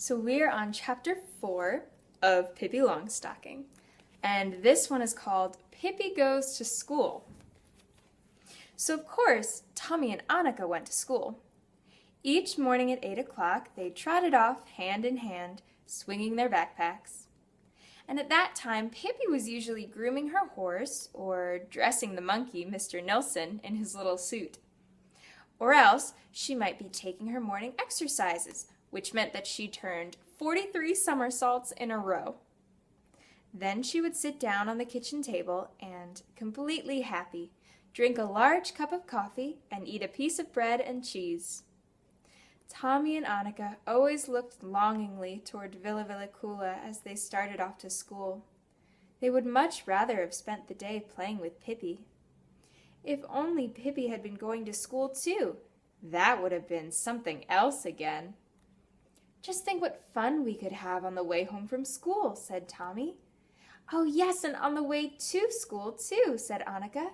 So we're on chapter 4 of Pippi Longstocking, and this one is called Pippi Goes to School. So of course, Tommy and Annika went to school. Each morning at 8 o'clock, they trotted off hand in hand, swinging their backpacks. And at that time, Pippi was usually grooming her horse or dressing the monkey, Mr. Nilsson, in his little suit. Or else, she might be taking her morning exercises, which meant that she turned 43 somersaults in a row. Then she would sit down on the kitchen table and, completely happy, drink a large cup of coffee and eat a piece of bread and cheese. Tommy and Annika always looked longingly toward Villa Kula as they started off to school. They would much rather have spent the day playing with Pippi. If only Pippi had been going to school too, that would have been something else again. "Just think what fun we could have on the way home from school," said Tommy. "Oh yes, and on the way to school too," said Annika.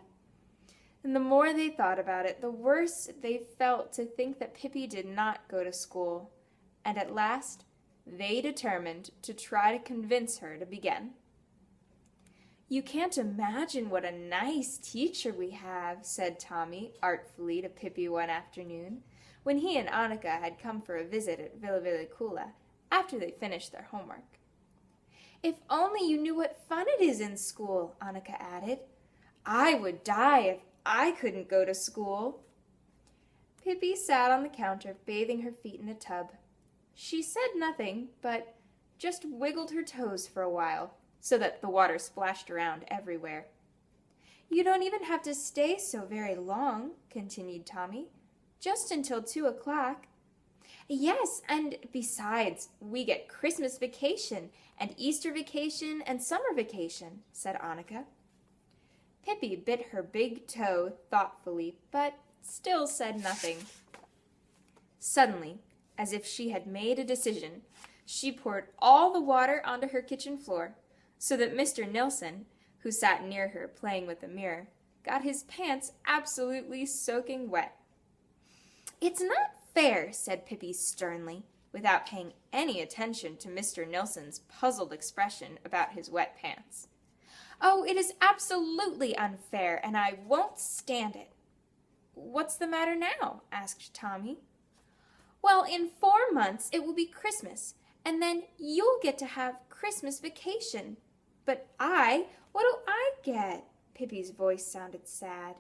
And the more they thought about it, the worse they felt to think that Pippi did not go to school. And at last, they determined to try to convince her to begin. "You can't imagine what a nice teacher we have," said Tommy artfully to Pippi one afternoon, when he and Annika had come for a visit at Villa Kula after they finished their homework. "If only you knew what fun it is in school," Annika added. "I would die if I couldn't go to school." Pippi sat on the counter, bathing her feet in a tub. She said nothing, but just wiggled her toes for a while, so that the water splashed around everywhere. "You don't even have to stay so very long," continued Tommy. "Just until 2 o'clock. "Yes, and besides, we get Christmas vacation, and Easter vacation, and summer vacation," said Annika. Pippi bit her big toe thoughtfully, but still said nothing. Suddenly, as if she had made a decision, she poured all the water onto her kitchen floor, so that Mr. Nilsson, who sat near her playing with a mirror, got his pants absolutely soaking wet. "It's not fair," said Pippi sternly, without paying any attention to Mr. Nilsson's puzzled expression about his wet pants. "Oh, it is absolutely unfair, and I won't stand it." "What's the matter now?" asked Tommy. "Well, in 4 months it will be Christmas, and then you'll get to have Christmas vacation. But what do I get?" Pippi's voice sounded sad.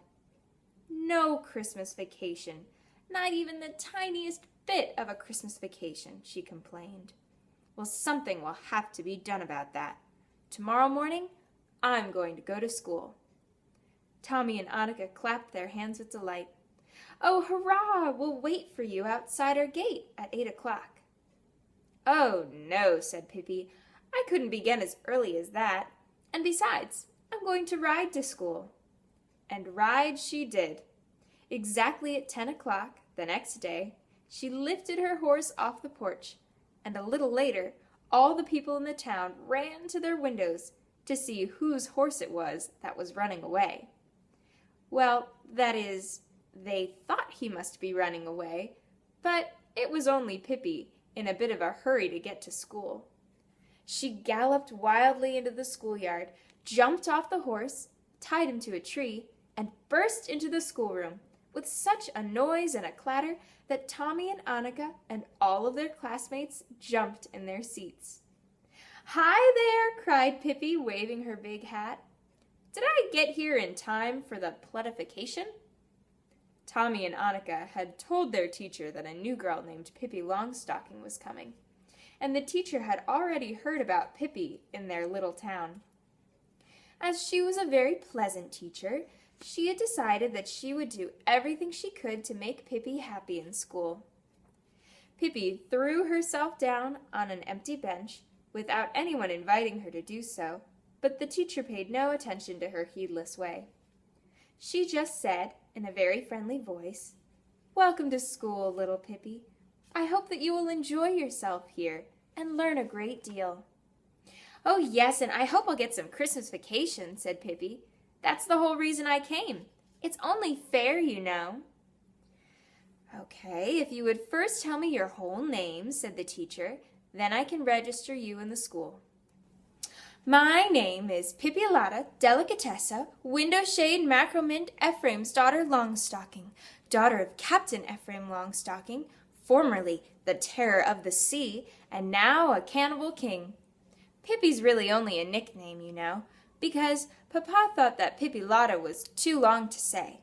"No Christmas vacation, not even the tiniest bit of a Christmas vacation," she complained. "Well, something will have to be done about that. Tomorrow morning, I'm going to go to school." Tommy and Annika clapped their hands with delight. "Oh, hurrah! We'll wait for you outside our gate at 8 o'clock. "Oh, no," said Pippi. "I couldn't begin as early as that. And besides, I'm going to ride to school." And ride she did. Exactly at 10 o'clock the next day, she lifted her horse off the porch, and a little later, all the people in the town ran to their windows to see whose horse it was that was running away. Well, that is, they thought he must be running away, but it was only Pippi, in a bit of a hurry to get to school. She galloped wildly into the schoolyard, jumped off the horse, tied him to a tree, and burst into the schoolroom, with such a noise and a clatter that Tommy and Annika and all of their classmates jumped in their seats. "Hi there!" cried Pippi, waving her big hat. "Did I get here in time for the pleddification?" Tommy and Annika had told their teacher that a new girl named Pippi Longstocking was coming, and the teacher had already heard about Pippi in their little town. As she was a very pleasant teacher, she had decided that she would do everything she could to make Pippi happy in school. Pippi threw herself down on an empty bench, without anyone inviting her to do so, but the teacher paid no attention to her heedless way. She just said, in a very friendly voice, "Welcome to school, little Pippi. I hope that you will enjoy yourself here and learn a great deal." "Oh yes, and I hope I'll get some Christmas vacation," said Pippi. "That's the whole reason I came. It's only fair, you know." "Okay, if you would first tell me your whole name," said the teacher, Then I can register you in the school. My name is Pippi Delicatessa, Window Shade Macromint Ephraim's daughter Longstocking, daughter of Captain Ephraim Longstocking, formerly the terror of the sea, and now a cannibal king. Pippi's really only a nickname, you know, because Papa thought that Pippi was too long to say.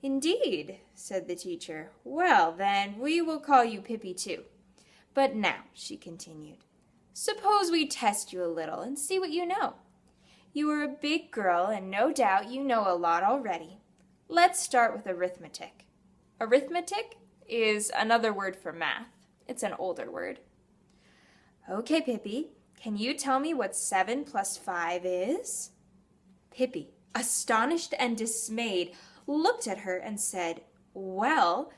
Indeed, said the teacher. Well, then, we will call you Pippi too. But now, she continued, suppose we test you a little and see what you know. You are a big girl, and no doubt you know a lot already. Let's start with arithmetic. Arithmetic is another word for math. It's an older word. Okay, Pippi, can you tell me what 7 plus 5 is? Pippi, astonished and dismayed, looked at her and said, well,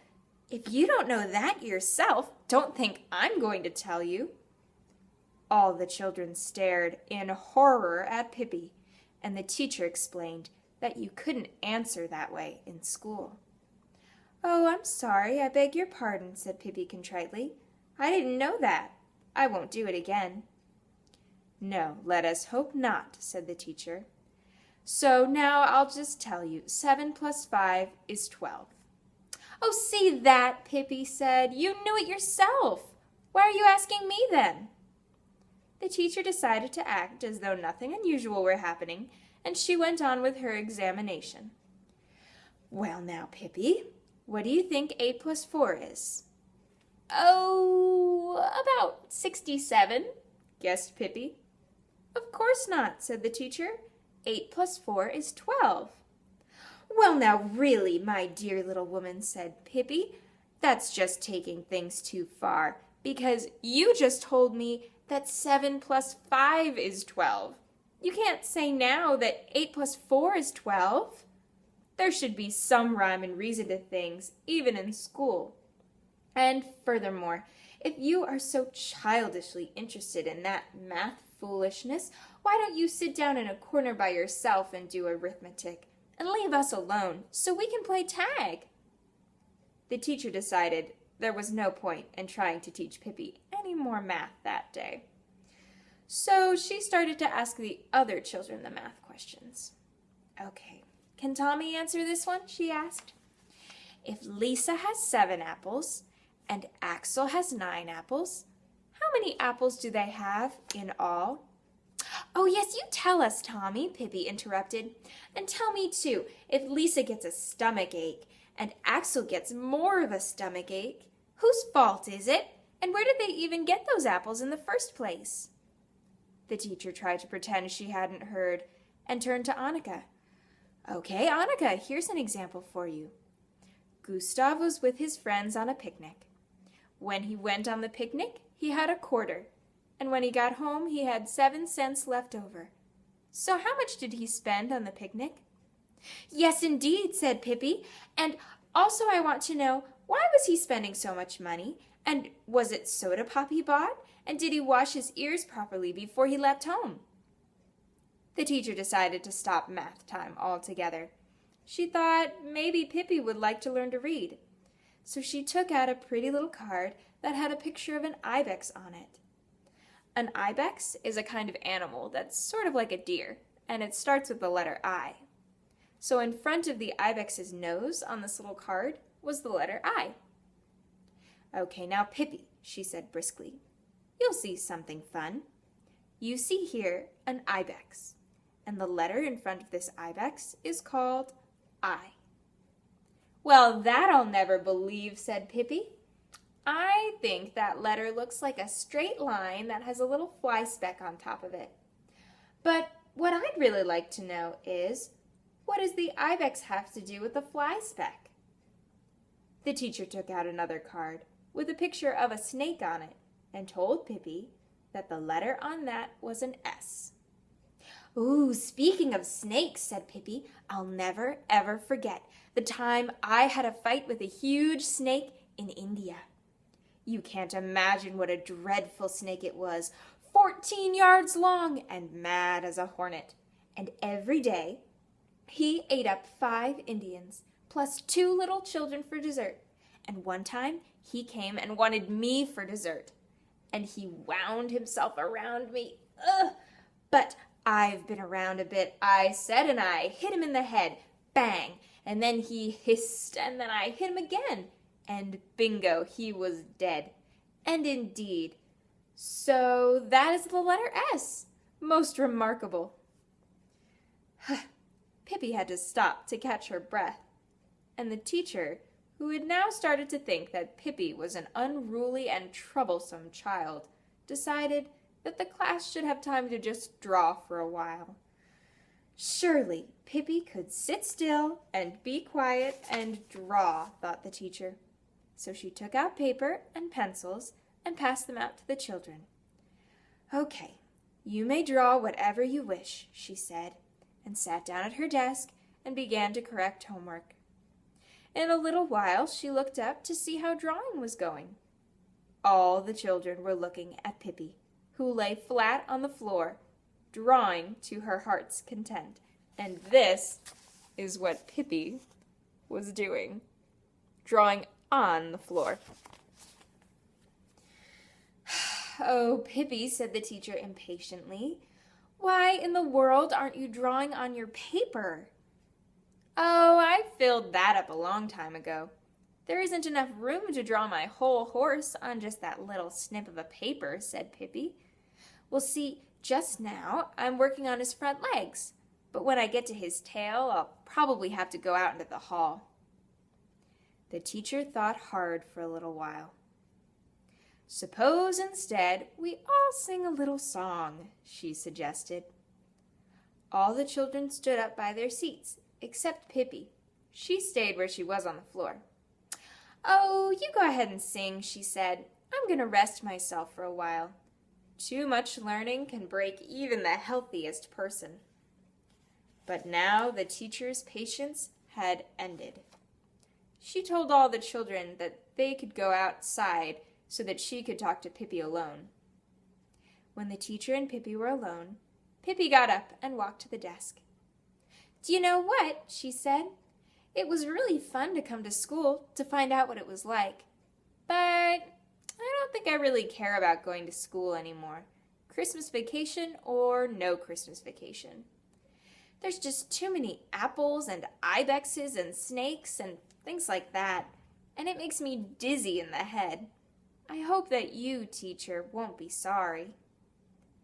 if you don't know that yourself, don't think I'm going to tell you. All the children stared in horror at Pippi, and the teacher explained that you couldn't answer that way in school. Oh, I'm sorry, I beg your pardon, said Pippi contritely. I didn't know that. I won't do it again. No, let us hope not, said the teacher. So now I'll just tell you, 7 plus 5 is 12. Oh, see that, Pippi said. You knew it yourself. Why are you asking me then? The teacher decided to act as though nothing unusual were happening, and she went on with her examination. Well now, Pippi, what do you think 8 plus 4 is? Oh, about 67, guessed Pippi. Of course not, said the teacher. 8 plus 4 is 12. Well, now really, my dear little woman, said Pippi, that's just taking things too far, because you just told me that 7 plus 5 is 12. You can't say now that 8 plus 4 is 12. There should be some rhyme and reason to things, even in school. And furthermore, if you are so childishly interested in that math foolishness, why don't you sit down in a corner by yourself and do arithmetic, and leave us alone so we can play tag? The teacher decided there was no point in trying to teach Pippi any more math that day. So she started to ask the other children the math questions. Okay, can Tommy answer this one? She asked. If Lisa has 7 apples and Axel has 9 apples, how many apples do they have in all? Oh, yes, you tell us, Tommy, Pippi interrupted. And tell me, too, if Lisa gets a stomach ache and Axel gets more of a stomach ache, whose fault is it? And where did they even get those apples in the first place? The teacher tried to pretend she hadn't heard and turned to Annika. Okay, Annika, here's an example for you. Gustav was with his friends on a picnic. When he went on the picnic, he had a quarter, and when he got home, he had 7 cents left over. So how much did he spend on the picnic? Yes, indeed, said Pippi, and also I want to know, why was he spending so much money? And was it soda pop he bought? And did he wash his ears properly before he left home? The teacher decided to stop math time altogether. She thought maybe Pippi would like to learn to read. So she took out a pretty little card that had a picture of an ibex on it. An ibex is a kind of animal that's sort of like a deer, and it starts with the letter I. So in front of the ibex's nose on this little card was the letter I. Okay, now Pippi, she said briskly, you'll see something fun. You see here an ibex, and the letter in front of this ibex is called I. Well, that I'll never believe, said Pippi. I think that letter looks like a straight line that has a little fly speck on top of it. But what I'd really like to know is, what does the ibex have to do with the fly speck? The teacher took out another card with a picture of a snake on it and told Pippi that the letter on that was an S. Ooh, speaking of snakes, said Pippi, I'll never, ever forget the time I had a fight with a huge snake in India. You can't imagine what a dreadful snake it was, 14 yards long and mad as a hornet. And every day he ate up 5 Indians, plus 2 little children for dessert. And one time he came and wanted me for dessert. and he wound himself around me. Ugh! But I've been around a bit, I said, and I hit him in the head. Bang! And then he hissed, and then I hit him again. And bingo, he was dead. And indeed. So that is the letter S. Most remarkable. Pippi had to stop to catch her breath. And the teacher, who had now started to think that Pippi was an unruly and troublesome child, decided that the class should have time to just draw for a while. Surely Pippi could sit still and be quiet and draw, thought the teacher. So she took out paper and pencils and passed them out to the children. Okay, you may draw whatever you wish, she said, and sat down at her desk and began to correct homework. In a little while she looked up to see how drawing was going. All the children were looking at Pippi, who lay flat on the floor, drawing to her heart's content. And this is what Pippi was doing, drawing on the floor. Oh, Pippi, said the teacher impatiently, why in the world aren't you drawing on your paper? Oh, I filled that up a long time ago. There isn't enough room to draw my whole horse on just that little snip of a paper, said Pippi. Well, see, just now I'm working on his front legs, but when I get to his tail, I'll probably have to go out into the hall. The teacher thought hard for a little while. Suppose instead we all sing a little song, she suggested. All the children stood up by their seats, except Pippi. She stayed where she was on the floor. Oh, you go ahead and sing, she said. I'm going to rest myself for a while. Too much learning can break even the healthiest person. But now the teacher's patience had ended. She told all the children that they could go outside so that she could talk to Pippi alone. When the teacher and Pippi were alone, Pippi got up and walked to the desk. Do you know what? She said. It was really fun to come to school to find out what it was like. But I don't think I really care about going to school anymore. Christmas vacation or no Christmas vacation. There's just too many apples and ibexes and snakes and things like that, and it makes me dizzy in the head. I hope that you, teacher, won't be sorry.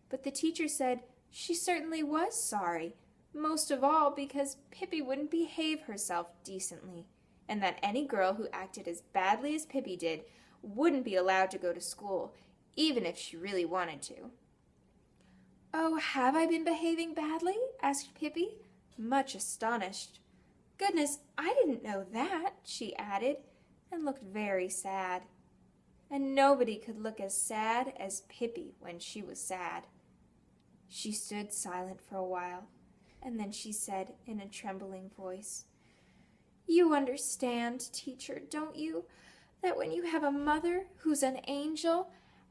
But the teacher said she certainly was sorry, most of all because Pippi wouldn't behave herself decently, and that any girl who acted as badly as Pippi did wouldn't be allowed to go to school, even if she really wanted to. Oh, have I been behaving badly? Asked Pippi, much astonished. Goodness, I didn't know that, she added, and looked very sad. And nobody could look as sad as Pippi when she was sad. She stood silent for a while, and then she said in a trembling voice, You understand, teacher, don't you, that when you have a mother who's an angel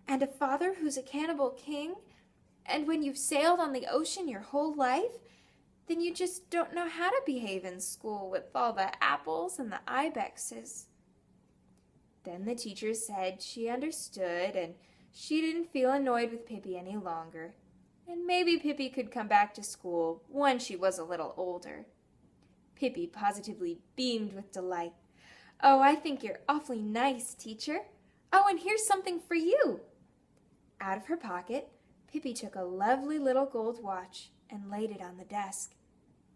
and a father who's a cannibal king, and when you've sailed on the ocean your whole life, then you just don't know how to behave in school with all the apples and the ibexes. Then the teacher said she understood and she didn't feel annoyed with Pippi any longer, and maybe Pippi could come back to school when she was a little older. Pippi positively beamed with delight. Oh, I think you're awfully nice, teacher. Oh, and here's something for you. Out of her pocket, Pippi took a lovely little gold watch and laid it on the desk.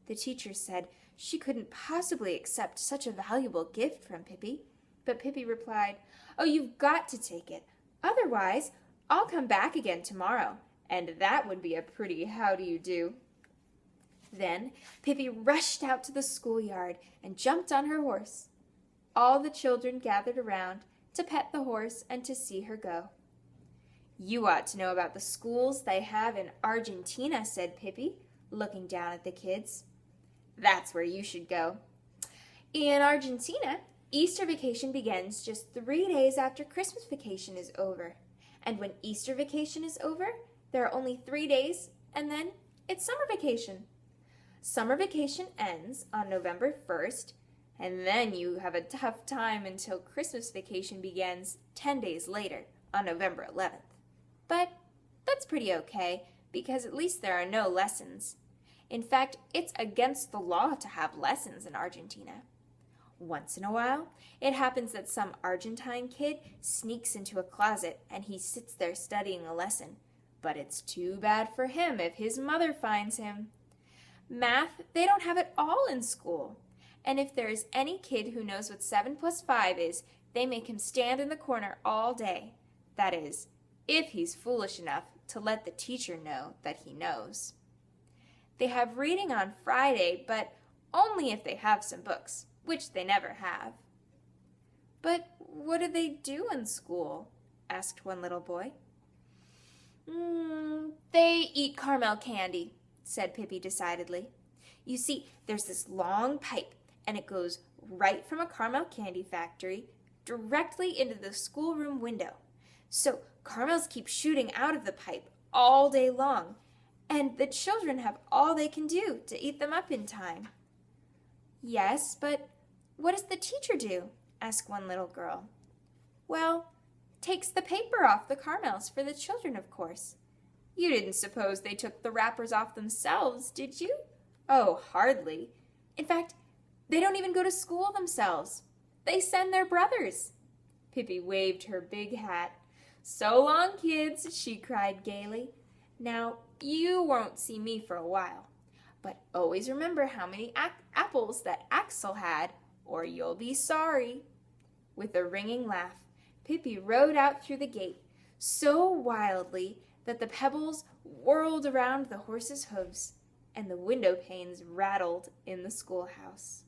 The teacher said she couldn't possibly accept such a valuable gift from Pippi, but Pippi replied, Oh, you've got to take it. Otherwise, I'll come back again tomorrow, and that would be a pretty how-do-you-do. Then Pippi rushed out to the schoolyard and jumped on her horse. All the children gathered around to pet the horse and to see her go. You ought to know about the schools they have in Argentina, said Pippi, looking down at the kids. That's where you should go. In Argentina, Easter vacation begins just 3 days after Christmas vacation is over. And when Easter vacation is over, there are only 3 days, and then it's summer vacation. Summer vacation ends on November 1st, and then you have a tough time until Christmas vacation begins 10 days later, on November 11th. But that's pretty okay, because at least there are no lessons. In fact, it's against the law to have lessons in Argentina. Once in a while, it happens that some Argentine kid sneaks into a closet and he sits there studying a lesson. But it's too bad for him if his mother finds him. Math, they don't have it all in school. And if there is any kid who knows what 7 plus 5 is, they make him stand in the corner all day. That is, if he's foolish enough to let the teacher know that he knows. They have reading on Friday, but only if they have some books, which they never have. But what do they do in school? Asked one little boy. They eat caramel candy, said Pippi decidedly. You see, there's this long pipe, and it goes right from a caramel candy factory directly into the schoolroom window. So caramels keep shooting out of the pipe all day long, and the children have all they can do to eat them up in time. Yes, but what does the teacher do? Asked one little girl. Well, takes the paper off the caramels for the children, of course. You didn't suppose they took the wrappers off themselves, did you? Oh, hardly. In fact, they don't even go to school themselves. They send their brothers. Pippi waved her big hat. So long, kids, she cried gaily. Now, you won't see me for a while, but always remember how many apples that Axel had, or you'll be sorry. With a ringing laugh, Pippi rode out through the gate, so wildly that the pebbles whirled around the horse's hooves, and the window panes rattled in the schoolhouse.